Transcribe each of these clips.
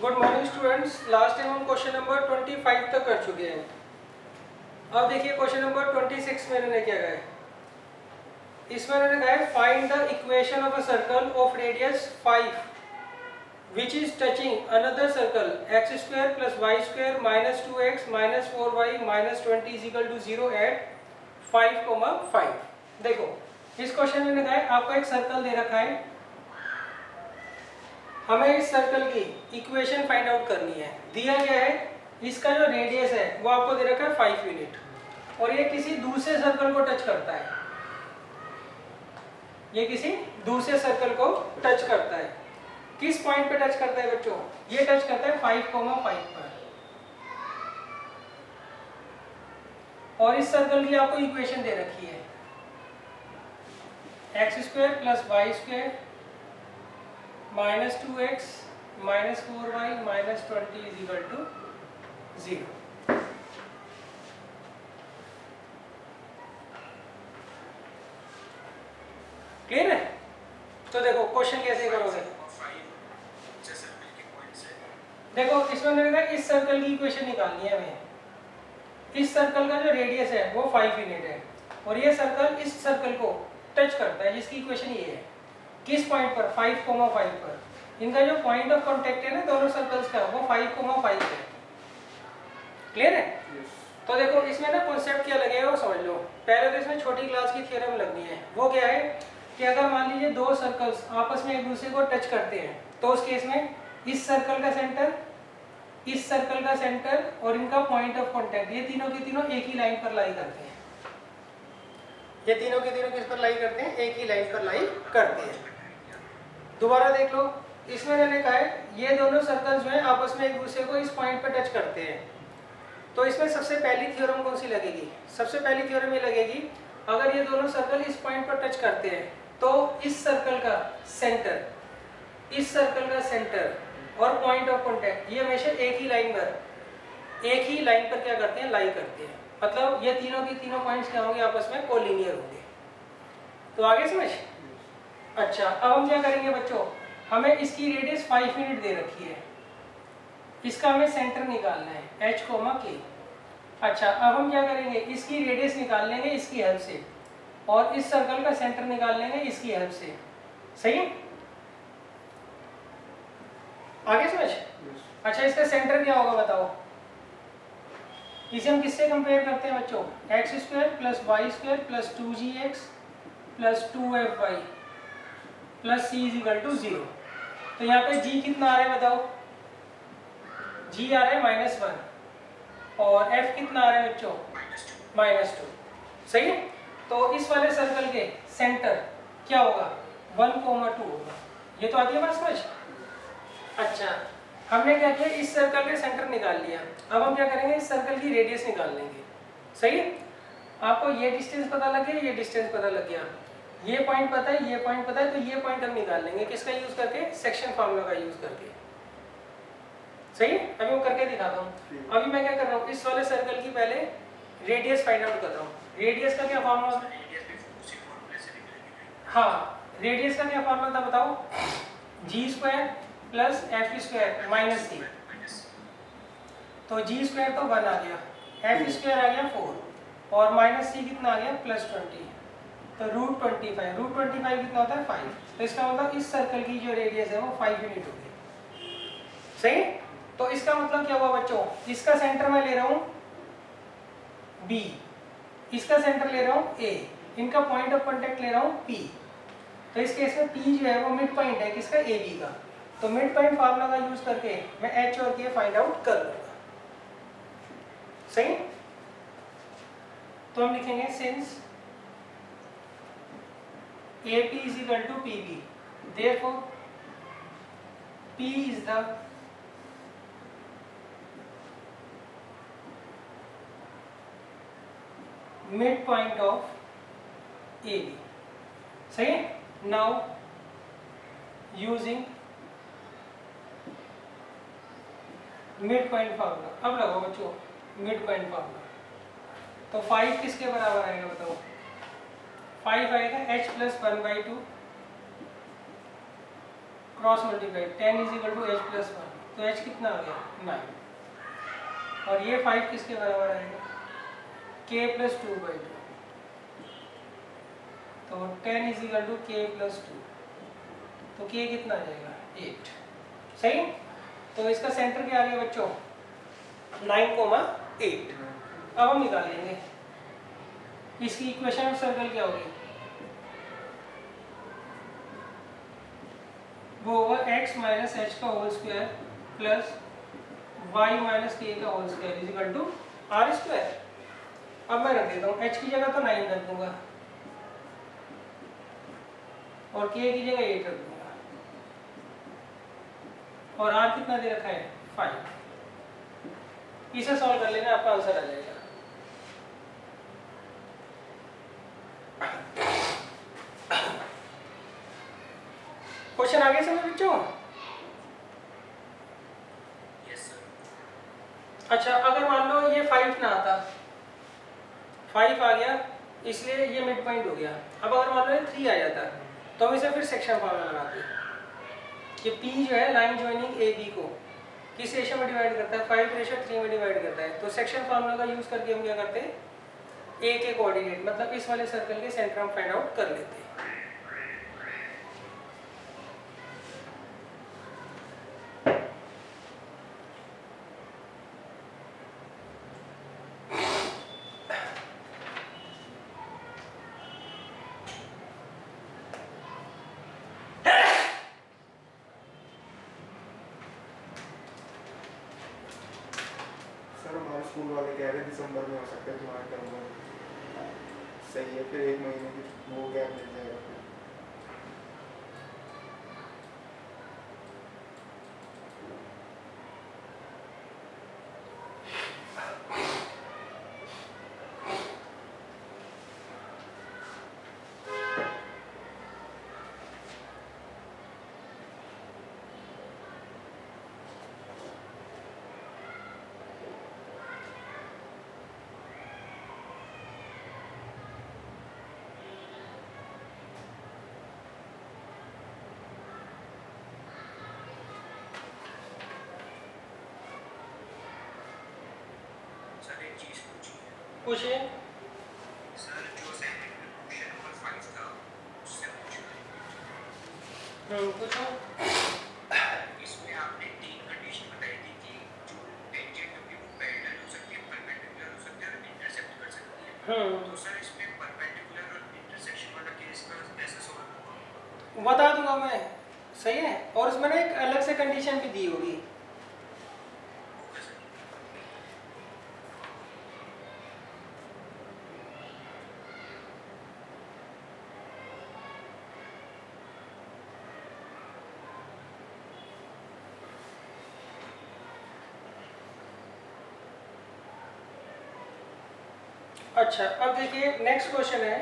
Good morning students. Last time हम question number 25 तक कर चुके हैं। अब देखिए क्वेश्चन नंबर 26 में इन्होंने क्या कहा है। इसमें इन्होंने कहा है find the equation of a circle of radius 5 which is touching another circle x square plus y square minus 2x minus 4y minus 20 is equal to 0 at 5,5। देखो इस क्वेश्चन में कहा है आपको एक सर्कल दे रखा है, हमें इस सर्कल की इक्वेशन फाइंड आउट करनी है। दिया गया है इसका जो रेडियस है वो आपको दे रखा है 5 यूनिट और ये किसी दूसरे सर्कल को टच करता है। ये किसी दूसरे सर्कल को टच करता है। किस पॉइंट पे टच करता है बच्चों? ये टच करता है 5,5 पर। और इस सर्कल की आपको इक्वेशन दे रखी है x square plus y square minus 2x minus 4y minus 20 is equal to 0। Clear है? तो देखो क्वेश्चन कैसे करोगे। देखो इसमें मैंने कहा इस सर्कल की इक्वेशन निकालनी है हमें। इस सर्कल का जो रेडियस है वो 5 यूनिट है और ये सर्कल इस सर्कल को टच करता है जिसकी इक्वेशन ये है। किस पॉइंट पर? 5,5 पर। इनका जो पॉइंट ऑफ कांटेक्ट है ना दोनों सर्कल्स का वो 5,5 है। क्लियर है? तो देखो इसमें ना कॉन्सेप्ट क्या लगेगा वो समझ लो। पहले तो इसमें छोटी क्लास की थ्योरम लगनी है। वो क्या है कि अगर मान लीजिए दो सर्कल्स आपस में एक दूसरे को टच करते हैं तो उस केस में इस सर्कल का सेंटर, इस सर्कल का सेंटर और इनका पॉइंट ऑफ कांटेक्ट ये तीनों के तीनों एक ही लाइन पर लाई करते हैं। ये तीनों के तीनों किस पर लाई करते हैं? एक ही लाइन पर लाई करते हैं। दोबारा देख लो, इसमें मैंने कहा है ये दोनों सर्कल्स जो है आपस में एक दूसरे को इस पॉइंट पर टच करते हैं। तो इसमें सबसे पहली थ्योरम कौन सी लगेगी? सबसे पहली थ्योरम ये लगेगी अगर ये दोनों सर्कल इस पॉइंट पर टच करते हैं तो इस सर्कल का सेंटर, इस सर्कल का सेंटर और पॉइंट ऑफ कांटेक्ट ये हमेशा एक ही लाइन पर क्या करते हैं? लाई करते हैं। मतलब ये तीनों की तीनों पॉइंट्स क्या होंगे? आपस में कोलिनियर होंगे। तो आगे समझ? अच्छा अब हम क्या करेंगे बच्चों, हमें इसकी रेडियस 5 यूनिट दे रखी है, इसका हमें सेंटर निकालना है h, k। अच्छा अब हम क्या करेंगे, इसकी रेडियस निकाल लेंगे इसकी हेल्प से और इस सर्कल का सेंटर निकाल लेंगे इसकी हेल्प से। सही है? आगे समझ? अच्छा इसका सेंटर क्या होगा बताओ? इसे हम किससे कंपेयर करते हैं बच्चों? X square plus y square plus 2gx plus 2fy plus c is equal to 0। तो यहाँ पे g कितना आ रहा है बताओ? g आ रहा है -1 और f कितना आ रहा है बच्चों? -2। सही है? तो इस वाले सर्कल के सेंटर क्या होगा? 1,2 होगा। ये तो आती है बात समझ? अच्छा हमने क्या किया, इस सर्कल के सेंटर निकाल लिया। अब हम क्या करेंगे, इस सर्कल की रेडियस निकाल लेंगे। सही है? आपको ये डिस्टेंस पता लग गया, ये डिस्टेंस पता लग गया, ये पॉइंट पता है, ये पॉइंट पता है, तो ये पॉइंट हम निकाल लेंगे किसका यूज करके? सेक्शन फार्मूला का यूज करके। सही है? अभी मैं करके दिखाता हूँ। अभी मैं क्या कर रहा हूँ, इस वाले सर्कल की पहले रेडियस फाइंड आउट कर रहा हूँ। रेडियस का क्या फार्मूला? हाँ रेडियस का क्या फार्मूला था बताओ? G square plus F square minus C. तो जी स्क्वायर तो 1 आ गया, एफ स्क्वायर आ गया 4 और माइनस सी कितना आ गया? +20। तो √25, √25 कितना होता है? 5। तो इसका मतलब इस सर्कल की जो रेडियस है वो 5 यूनिट होगी। सही? तो इसका मतलब क्या हुआ बच्चों? इसका सेंटर मैं ले रहा हूँ B, इसका सेंटर ले रहा हूँ A, इनका पॉइंट ऑफ कांटेक्ट ले रहा हूँ P। तो इस केस में P जो है वो मिड पॉइंट है किसका? AB का। तो मिड पॉइंट फार्मूला का यूज करके मैं h और k फाइंड आउट कर लूंगा। सही? तो हम लिखेंगे since AP is equal to PB, therefore P is the midpoint of AB. सही? Now using mid point formula, अब लगाओ बच्चों मिड पॉइंट फार्मूला। तो 5 किसके बराबर आएगा बताओ? 5 आएगा h + 1/2 क्रॉस मल्टीप्लाई 10 = h + 1। तो h कितना आ गया 9 और ये 5 किसके बराबर आएगा k + 2/2 तो 10 = k + 2 तो k कितना आ जाएगा 8 सही। तो इसका सेंटर क्या आ गया बच्चों 9,8। अब हम निकालेंगे इसकी इक्वेशन ऑफ सर्कल क्या होगी वो होगा x - h का whole square plus y - k का whole square equal to r square. अब मैं रख देता हूँ h की जगह तो 9 रख दूंगा और k की जगह 8 रख दूंगा और r कितना दे रखा है 5। इसे सॉल्व कर लेना आपका आंसर आ जाएगा। क्वेश्चन आगे समझ बच्चों। Yes sir. अच्छा अगर मान लो ये 5 ना आता 5 आ गया इसलिए ये मिड पॉइंट हो गया। अब अगर मान लो ये 3 आ जाता तो हम इसे फिर सेक्शन फॉर्मूला लगाते कि P जो है लाइन जॉइनिंग ए बी को किस रेशियो में डिवाइड करता है 5:3 में डिवाइड करता है। तो सेक्शन फार्मूला का यूज करके हम क्या करते हैं ए के कोऑर्डिनेट मतलब इस वाले सर्कल के सेंटर हम फाइंड आउट कर लेते हैं। सर हमारे स्कूल वाले कह रहे दिसंबर में हो सकता है तुम्हारा टर्म सही है फिर 1 महीने की वो गैप मिल जाएगा फिर। सर एक चीज पूछी है। पूछिए। सर जो असाइनमेंट में क्वेश्चन नंबर 5 था उससे पूछा पूछो। इसमें आपने 3 कंडीशन बताई थी कि जो टेंजेंट होगी वो पैरेलल हो सकती है परपेंडिकुलर हो सकती है और इंटरसेक्ट कर सकती है। तो सर इसमें परपेंडिकुलर और इंटरसेक्शन वाला केस का कैसे सॉल्व होगा बता दूंगा मैं सही है। और उसमें ना एक अलग से कंडीशन भी दी होगी। Okay sir. अच्छा अब देखिए नेक्स्ट क्वेश्चन है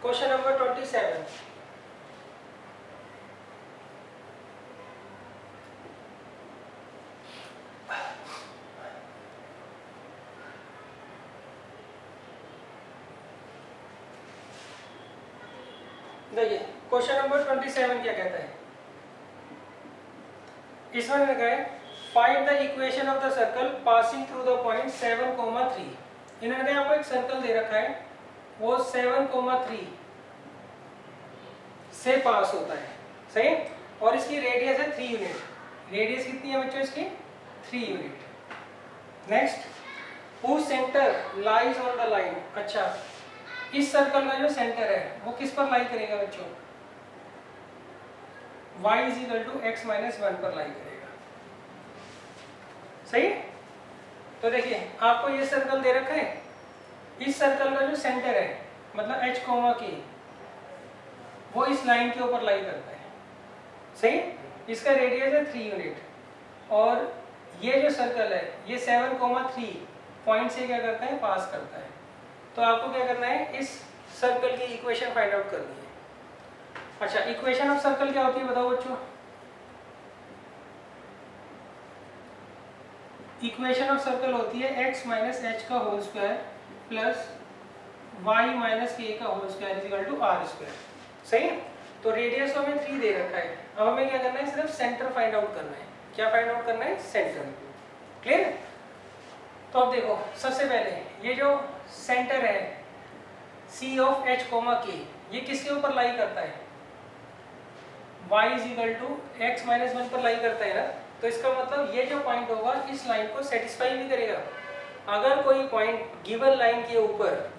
क्वेश्चन नंबर 27। देखिए क्वेश्चन नंबर 27 क्या कहता है इसमें लिखा है find the equation of the circle passing through the point 7,3। इन्होंने आपको एक सर्कल दे रखा है वो 7,3 से पास होता है सही और इसकी रेडियस है 3 यूनिट। रेडियस कितनी है बच्चों इसकी 3 unit. Next whose centre lies on the line. अच्छा इस सर्कल का जो सेंटर है वो किस पर लाई करेगा बच्चों y = x - 1 पर लाई करेगा सही। तो देखिए आपको ये सर्कल दे रखा है इस सर्कल का जो सेंटर है मतलब h, k वो इस लाइन के ऊपर लाई करता है सही। इसका रेडियस है 3 यूनिट और ये जो सर्कल है ये 7,3 पॉइंट से क्या करता है पास करता है। तो आपको क्या करना है इस सर्कल की इक्वेशन फाइंड आउट करनी है। अच्छा इक्वेशन ऑफ सर्कल क्या होती है बताओ बच्चों। इक्वेशन ऑफ सर्कल होती है x - h का whole square plus y - k का whole square equal to r square. सही है। तो रेडियस हमें 3 दे रखा है, अब हमें क्या करना है, सिर्फ सेंटर फाइंड आउट करना है। क्या फाइंड आउट करना है, सेंटर। क्लियर है। तो अब देखो सबसे पहले ये जो सेंटर है C ऑफ H कोमा K, ये किसके ऊपर लाई करता है, y is equal to x minus 1 पर लाई करता है ना। तो इसका मतलब ये जो पॉइंट होगा इस लाइन को सेटिस्फाई भी करेगा। अगर कोई पॉइंट गिवन लाइन के ऊपर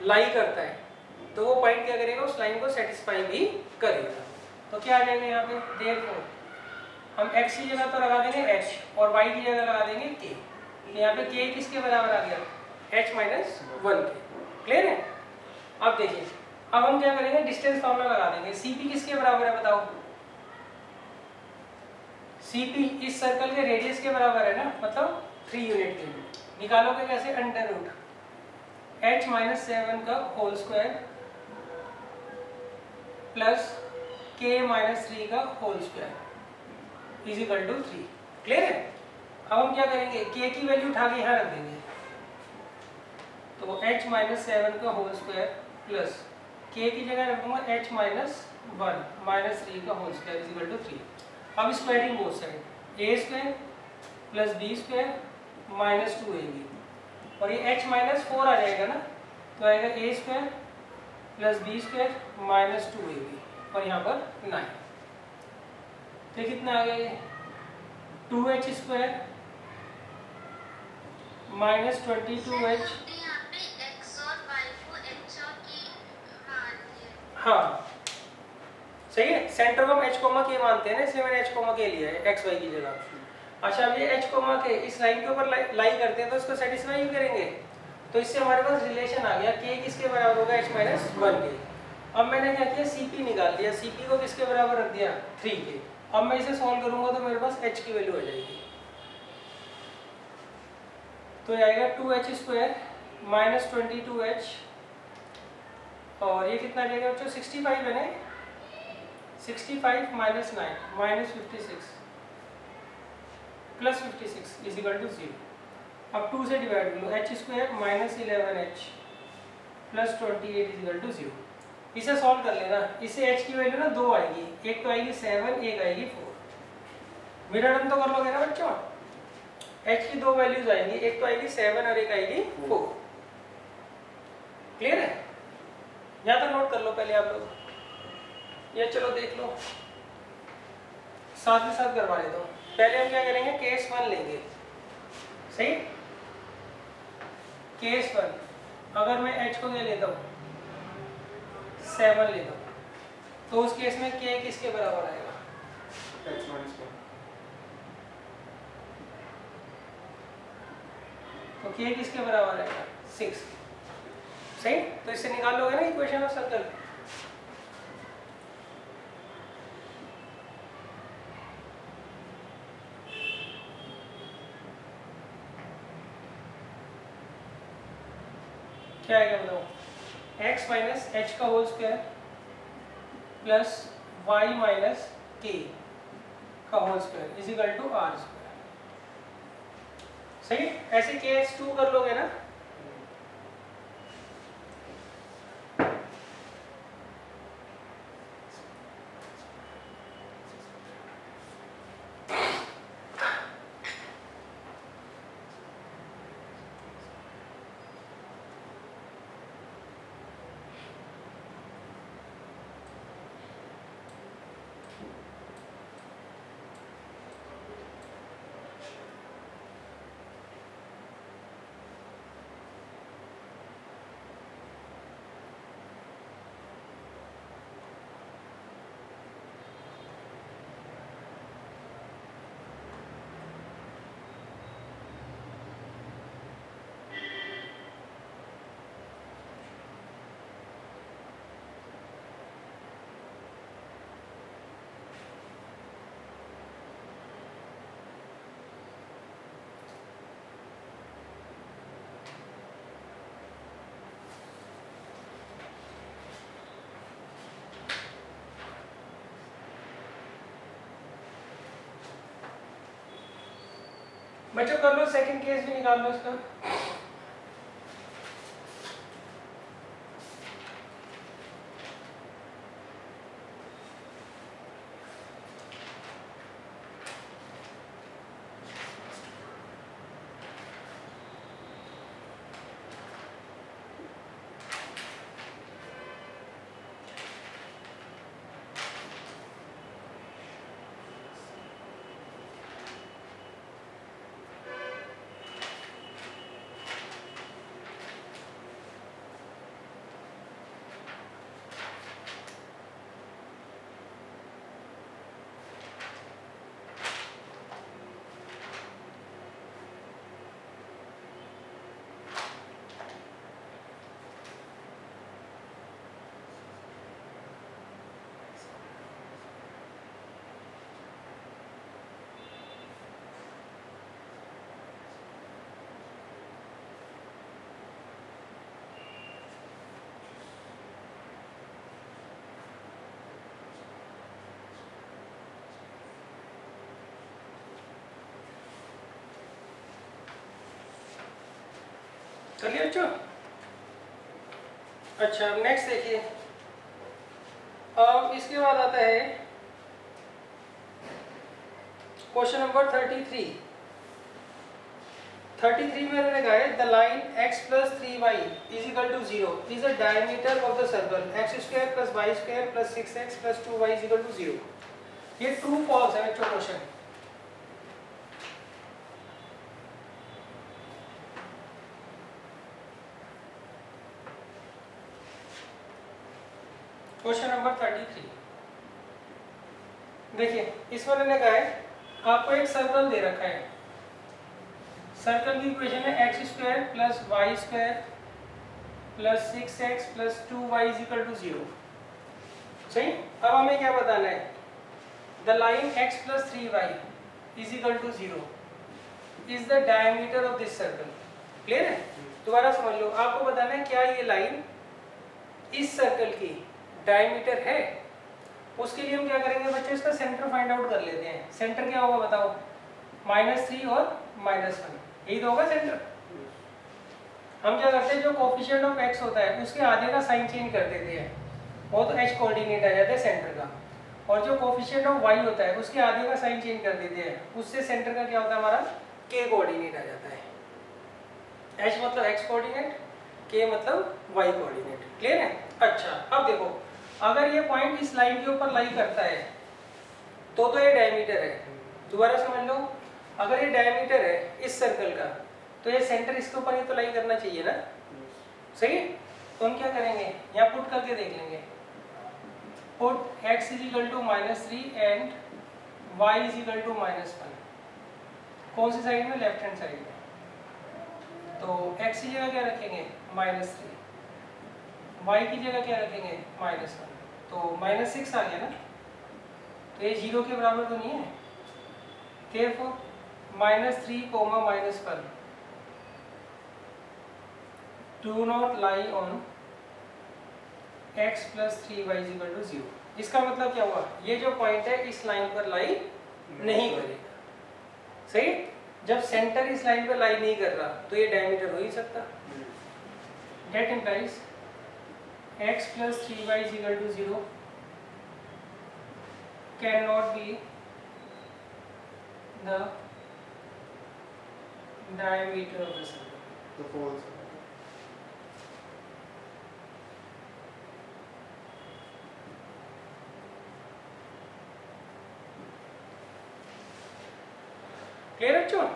लाई करता है तो वो पॉइंट क्या करेगा, उस लाइन को सेटिस्फाई भी करेगा। तो क्या आ जाएगा यहाँ पे, देयरफॉर हम x की जगह तो लगा देंगे h और y की जगह लगा देंगे k। यहाँ पे k किसके बराबर आ गया, h माइनस 1 के। क्लियर है। अब देखिए, अब हम क्या करेंगे, डिस्टेंस फॉर्मूला लगा देंगे। Cp किसके बराबर है बताओ, Cp इस सर्कल के रेडियस के बराबर है ना, मतलब 3 यूनिट के। निकालोगे कैसे, अंडर रूट h माइनस 7 का whole square plus k minus 3 का whole square is equal to 3। Clear है। अब हम क्या करेंगे, k की वैल्यू उठा के यहाँ रख देंगे, तो h माइनस 7 का होल स्क्वायर प्लस k की जगह रखूंगा h माइनस 1 माइनस 3 का whole square is equal to 3। अब squaring both side, a square plus b square minus 2ab, और ये h माइनस 4 आ जाएगा ना, तो आएगा a square plus b square minus 2ab और यहाँ पर 9। तो कितना आ गया ये, 2h स्क्वायर माइनस 22h। हाँ सही है, सेंटर को हम h कोमा k मानते हैं ना, इसलिए मैंने h कोमा k लिया है x y की जगह। अच्छा अब ये h कोमा k इस लाइन के ऊपर लाई करते हैं तो इसको सेटिस्फाई भी करेंगे। तो इससे हमारे पास रिलेशन आ गया, k किसके बराबर होगा, h माइनस 1 के। अब मैंने क्या किया, Cp निकाल दिया, Cp को किसके बराबर रख दिया, 3 के। अब मैं इसे सॉल्व करूंगा तो मेरे पास h की वैल्यू आ जाएगी, तो ये आएगा 2h स्क्वायर माइनस 22h, और ये कितना आ जाएगा बच्चों, 65 है ना, 65 minus 9 minus 56 plus 56 is equal to 0। अब 2 से डिवाइड कर लो, h square minus 11h plus 28 is equal to 0। इसे सॉल्व कर लेना, इससे h की वैल्यू ना 2 आएगी, एक तो आएगी 7, एक आएगी 4। मिनट तो कर लोगे ना बच्चों, h की 2 वैल्यूज आएंगी, एक तो आएगी 7 और एक आएगी 4। क्लियर है। या तो नोट कर लो पहले आप लोग, या चलो देख लो, साथ में साथ करवा लेता हूँ। पहले हम क्या करेंगे, केस 1 लेंगे, सही। केस 1 अगर मैं h को क्या लेता हूँ, 7 लेता हूँ, तो उस केस में k किसके बराबर आएगा, h माइनस 1। तो k किसके बराबर आएगा, 6। सही। तो इससे निकाल लोगे ना इक्वेशन ऑफ सर्कल। क्या आएगा बताओ, x माइनस h का whole square plus y minus k का whole square is equal to r square. सही। ऐसे केस 2 कर लोगे ना, बच्चों कर लो, सेकंड केस भी निकाल लो इसका। कर लिया बच्चों? अच्छा नेक्स्ट देखिए, अब इसके बाद आता है क्वेश्चन नंबर 33। 33 में मैंने कहा है the line x plus 3y is equal to 0 is the diameter of the circle x square plus y square plus 6x plus 2y is equal to 0। ये ट्रू फॉल्स है बच्चों क्वेश्चन। क्वेश्चन नंबर 33 देखिए, इसमें मैंने कहा है आपको एक सर्कल दे रखा है, सर्कल की इक्वेशन है x square plus y square plus 6x plus 2y is equal to 0। सही, अब हमें क्या बताना है, the line x plus 3y is equal to 0 is the diameter of this circle. Clear है? दोबारा समझ लो, आपको बताना है क्या ये लाइन इस सर्कल की डायमीटर है। उसके लिए हम क्या करेंगे बच्चों, इसका सेंटर फाइंड आउट कर लेते हैं। सेंटर क्या होगा बताओ, -3 और -1, यही तो होगा सेंटर। हम क्या करते हैं, जो कोफिशिएंट ऑफ x होता है उसके आधे का साइन चेंज कर देते हैं, वो तो h कोऑर्डिनेट आ जाता है सेंटर का, और जो कोफिशिएंट ऑफ y होता है उसके आधे का साइन चेंज कर देते हैं, उससे सेंटर का क्या होता है हमारा k कोऑर्डिनेट आ जाता है। h मतलब x कोऑर्डिनेट, k मतलब y कोऑर्डिनेट। क्लियर है? अच्छा अब देखो, अगर ये पॉइंट इस लाइन के ऊपर लाई करता है तो ये डायमीटर है। दोबारा समझ लो, अगर ये डायमीटर है इस सर्कल का तो ये सेंटर इसके ऊपर ही तो लाई करना चाहिए ना। सही, तो हम क्या करेंगे, यहाँ पुट करके देख लेंगे। Put x is equal to -3 and y is equal to -1। कौन सी साइड में? लेफ्ट हैंड साइड में। तो x की जगह क्या रखेंगे -3, y की जगह क्या रखेंगे -1, तो -6 आ गया ना, तो ये 0 के बराबर तो नहीं है। therefore -3, -1 do not lie on x plus 3y is equal to 0। इसका मतलब क्या हुआ, ये जो पॉइंट है इस लाइन पर लाई नहीं करेगा। सही, जब सेंटर इस लाइन पर लाई नहीं कर रहा तो ये डायमीटर हो ही सकता। That implies x plus 3y is equal to 0 cannot be the diameter of the circle। तो false है। क्लियर बच्चों?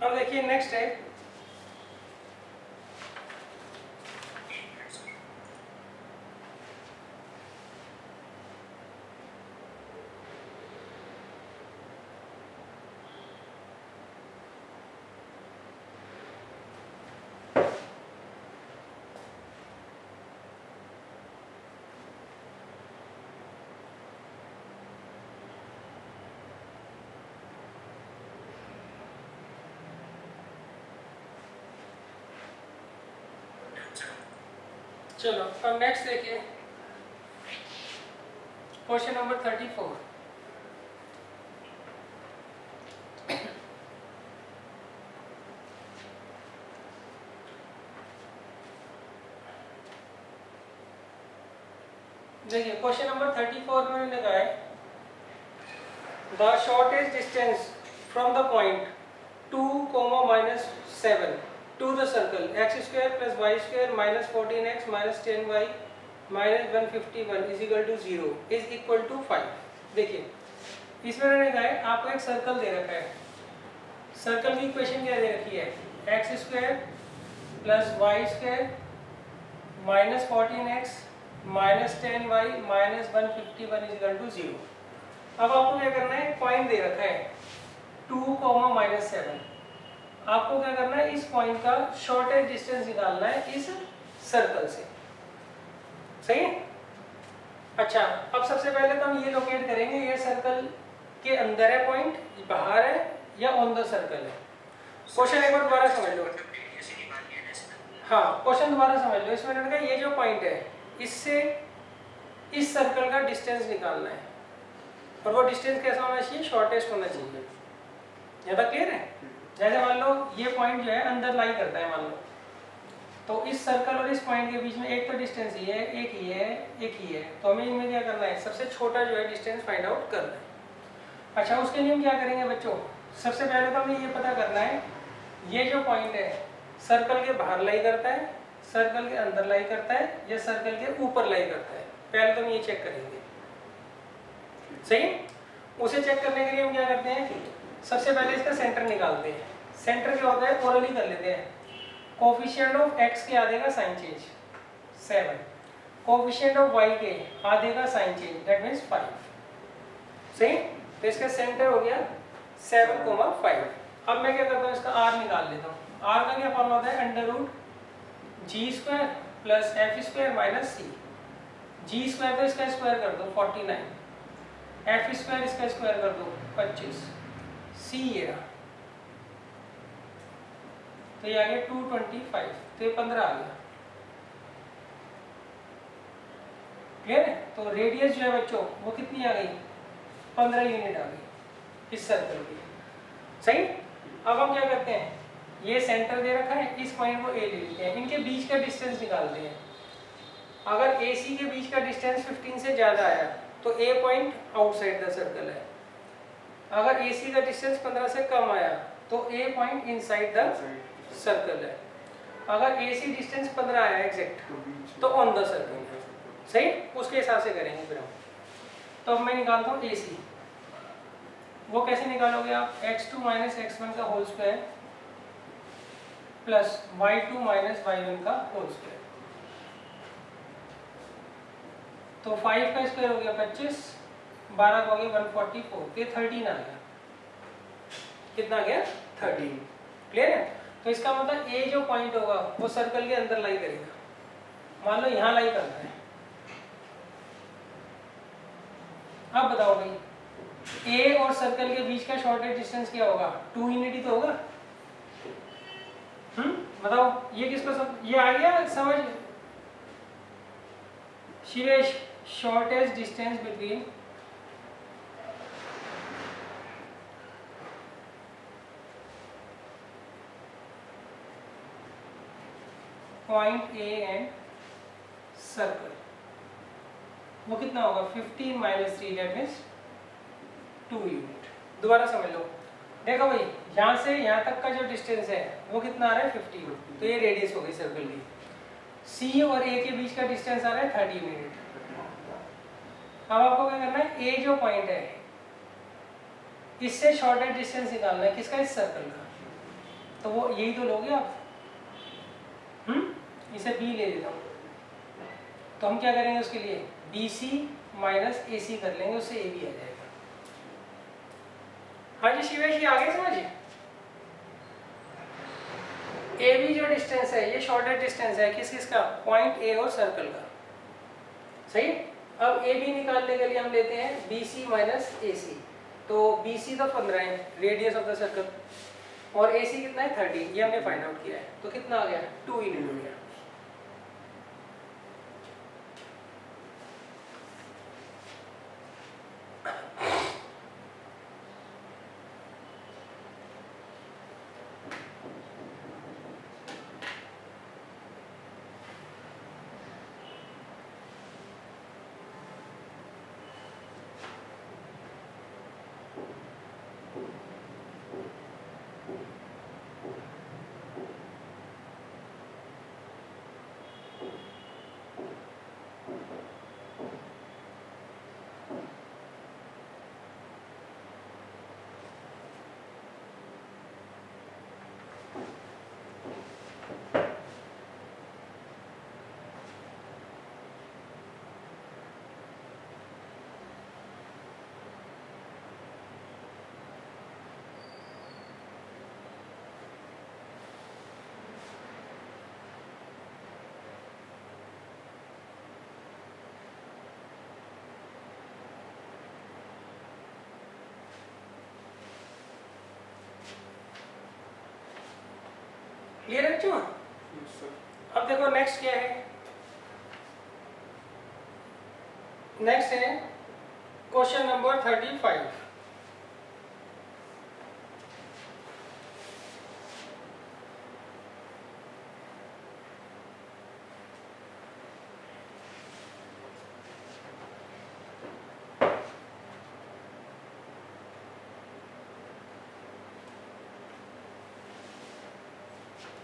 अब देखिए नेक्स्ट है चलो अब नेक्स्ट देखिए क्वेश्चन नंबर 34। देखिए क्वेश्चन नंबर 34 में मैंने कहा है the shortest distance from the point 2, -7 to the circle x square plus y square minus 14x minus 10y minus 151 is equal to 0 is equal to 5। देखिए इसमें मैंने कहा है आपको एक सर्कल दे रखा है, सर्कल की इक्वेशन क्या दे रखी है, x square plus y square minus 14x -10y -151 is equal to 0। अब आपको क्या करना है, पॉइंट दे रखा है 2, -7। आपको क्या करना है, इस पॉइंट का शॉर्टेस्ट डिस्टेंस निकालना है इस सर्कल से। सही है? अच्छा, अब सबसे पहले तो हम ये लोकेट करेंगे ये सर्कल के अंदर है पॉइंट, बाहर है या ऑन द सर्कल है। क्वेश्चन एक बार दोबारा समझ लो। हाँ, क्वेश्चन दोबारा समझ लो। इसमें लड़का ये जो पॉइंट है इससे इस सर्कल का डिस्टेंस निकालना है, और वो डिस्टेंस कैसा होना चाहिए, शॉर्टेस्ट होना चाहिए। ज़्यादा क्लियर है? जैसे मान लो ये पॉइंट जो है अंदर लाई करता है, मान लो तो इस सर्कल और इस पॉइंट के बीच में एक तो डिस्टेंस ये है, एक ये है, एक ये है, तो हमें इनमें क्या करना है, सबसे छोटा जो है डिस्टेंस फाइंड आउट करना है। अच्छा, उसके लिए हम क्या करेंगे बच्चों, सबसे पहले तो हमें ये पता करना है ये जो पॉइंट है सर्कल के बाहर लाई करता है, सर्कल के अंदर लाई करता है, या सर्कल के ऊपर लाई करता है। पहले तो हम ये चेक करेंगे। सही? उसे चेक करने के लिए हम क्या करते हैं, सबसे पहले इसका सेंटर निकालते हैं। सेंटर क्या होता है, ओरली कर लेते हैं। कोफिशिएंट ऑफ x के आधे का sign change 7, coefficient of y के आधे का साइन चेंज दैट मींस 5। सही? तो इसका सेंटर हो गया 7,5। अब मैं क्या करता हूँ, इसका r निकाल लेता हूँ। r का क्या फॉर्मूला होता है, √g² + f² - c। g² तो इसका स्क्वायर कर दो 49, f² इसका स्क्वायर कर दो 25, c ये रहा, तो ये आ गया 225, तो ये 15 आ गया। क्लियर है? तो रेडियस जो है बच्चों वो कितनी आ गई, 15 यूनिट आ गई इस सर्कल की। सही? अब हम क्या करते हैं, ये सेंटर दे रखा है, इस पॉइंट को ए ले लेते हैं, इनके बीच का डिस्टेंस निकालते हैं। अगर ए सी के बीच का डिस्टेंस 15 से ज़्यादा आया तो ए पॉइंट आउटसाइड द सर्कल है। अगर ए सी का डिस्टेंस 15 से कम आया तो ए पॉइंट इनसाइड द सर्कल है। अगर ए सी डिस्टेंस 15 आया एग्जैक्ट तो ऑन द सर्कल है। सही? उसके हिसाब से करेंगे फिर हम। तो अब मैं निकालता हूँ ए सी। वो कैसे निकालोगे आप, x2 - x1 का whole square plus y2 - y1 का होल स्क्वायर। तो 5 का स्क्वायर हो गया 25, 12 का हो गया 144, ये 13 आ गया। कितना आ गया, 13। क्लियर है? तो इसका मतलब ए जो पॉइंट होगा वो सर्कल के अंदर लाई करेगा। मान लो यहाँ लाई करना है। अब बताओ भाई, ए और सर्कल के बीच का शॉर्टेस्ट डिस्टेंस क्या होगा, 2 यूनिट ही तो होगा। बताओ ये किसको ये आ गया समझ Shivesh? Shortest distance between point A and circle वो कितना होगा, 15 - 3 दैट मीन्स 2 यूनिट। दोबारा समझ लो, देखो भाई यहाँ से यहाँ तक का जो डिस्टेंस है वो कितना आ रहा है, 50, तो ये रेडियस हो गई सर्कल की। सी और ए के बीच का डिस्टेंस आ रहा है 30 यूनिट। अब आपको क्या करना है, ए जो पॉइंट है इससे शॉर्टेस्ट डिस्टेंस निकालना है, किसका, इस सर्कल का। तो वो यही तो लोगे आप। इसे बी ले लेता हूँ, तो हम क्या करेंगे उसके लिए, BC - AC कर लेंगे, उससे ए भी आ जाएगा। हाँ जी शिवेश, ये आगे समझिए। ए बी जो डिस्टेंस है ये शॉर्टेस्ट डिस्टेंस है किस किस का, पॉइंट ए और सर्कल का। सही? अब ए बी निकालने के लिए हम लेते हैं BC - AC। तो BC तो 15 है रेडियस ऑफ द सर्कल, और AC कितना है 30, ये हमने फाइंड आउट किया है। तो कितना आ गया, 2 यूनिट हो गया। क्लियर है बच्चों? Yes, sir. अब देखो नेक्स्ट क्या है, नेक्स्ट है क्वेश्चन नंबर 35।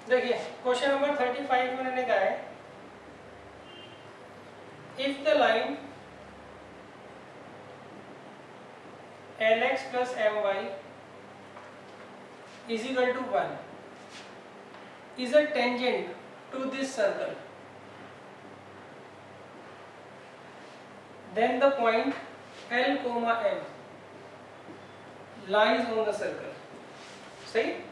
देखिए क्वेश्चन नंबर 35 में मैंने कहा है if the line lx plus my is equal to 1 is a tangent to this circle, then the point L, M lies on the circle. सही?